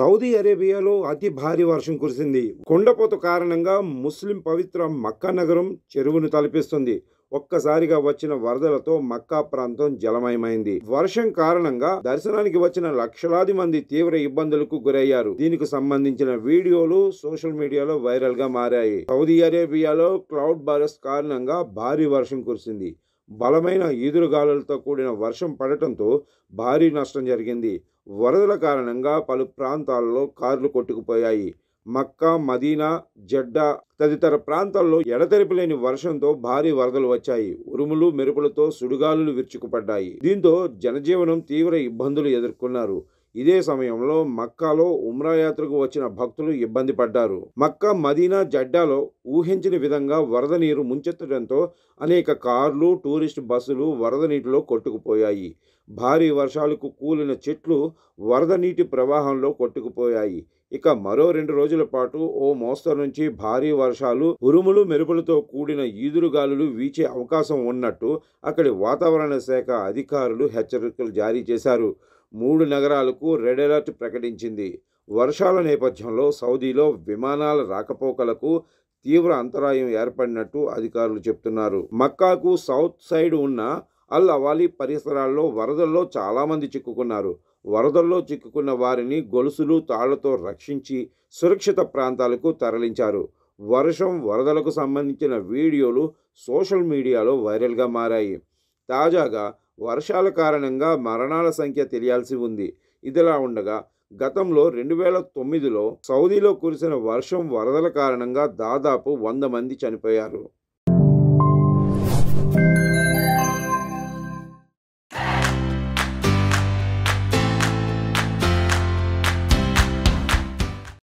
Saudi అరేబియాలో అతి భారీ వర్షం కురిసింది. కుండపోత కారణంగా ముస్లిం పవిత్ర మక్కా నగరం చెరువును తలపిస్తుంది. ఒక్కసారిగా వచ్చిన వరదలతో మక్కా ప్రాంతం జలమయమైంది. వర్షం కారణంగా దర్శనానికి వచ్చిన లక్షలాది మంది తీవ్ర ఇబ్బందులకు గురయ్యారు. దీనికి సంబంధించిన వీడియోలు సోషల్ మీడియాలో వైరల్ గా మారాయి. సౌదీ అరేబియాలో క్లౌడ్ బరస్ట్ కారణంగా భారీ వర్షం కురిసింది. బలమైన ఈదురుగాలులతో కూడిన వర్షం పడటంతో భారీ నష్టం జరిగింది. వరదల కారణంగా పలు ప్రాంతాల్లో కార్లు కొట్టుకుపోయాయి. మక్కా, మదీనా, జెడ్డా తదితర ప్రాంతాల్లో ఎడతెరిపి లేని వర్షంతో భారీ వరదలు వచ్చాయి. ఉరుములు, మెరుపులతో సుడిగాలులు విరుచుకుపడ్డాయి. దీంతో జనజీవనం తీవ్ర ఇబ్బందులు ఎదుర్కొన్నారు. ఇదే సమయంలో మక్కాలో ఉమ్రా యాత్రకు వచ్చిన భక్తులు ఇబ్బంది పడ్డారు. మక్కా, మదీనా, జడ్డాలో ఊహించని విధంగా వరద నీరు ముంచెత్తడంతో అనేక కార్లు, టూరిస్ట్ బస్సులు వరద నీటిలో కొట్టుకుపోయాయి. భారీ వర్షాలకు కూలిన చెట్లు వరద నీటి ప్రవాహంలో కొట్టుకుపోయాయి. ఇక మరో 2 రోజుల పాటు ఓ మోస్తరు నుంచి భారీ వర్షాలు, ఉరుములు, మెరుపులతో కూడిన ఈదురుగాలులు వీచే అవకాశం ఉన్నట్టు అక్కడి వాతావరణ శాఖ అధికారులు హెచ్చరికలు జారీ చేశారు. 3 నగరాలకు రెడ్ అలర్ట్ ప్రకటించింది. వర్షాల నేపథ్యంలో సౌదీలో విమానాల రాకపోకలకు తీవ్ర అంతరాయం ఏర్పడినట్టు అధికారులు చెబుతున్నారు. మక్కాకు సౌత్ సైడ్ ఉన్న అల్ అవాలీ పరిసరాల్లో వరదల్లో చాలామంది చిక్కుకున్నారు. వరదల్లో చిక్కుకున్న వారిని గొలుసులు, తాళ్లతో రక్షించి సురక్షిత ప్రాంతాలకు తరలించారు. వర్షం, వరదలకు సంబంధించిన వీడియోలు సోషల్ మీడియాలో వైరల్గా మారాయి. తాజాగా వర్షాల కారణంగా మరణాల సంఖ్య తెలియాల్సి ఉంది. ఇదిలా ఉండగా గతంలో 2009లో సౌదీలో కురిసిన వర్షం, వరదల కారణంగా దాదాపు 100 మంది చనిపోయారు.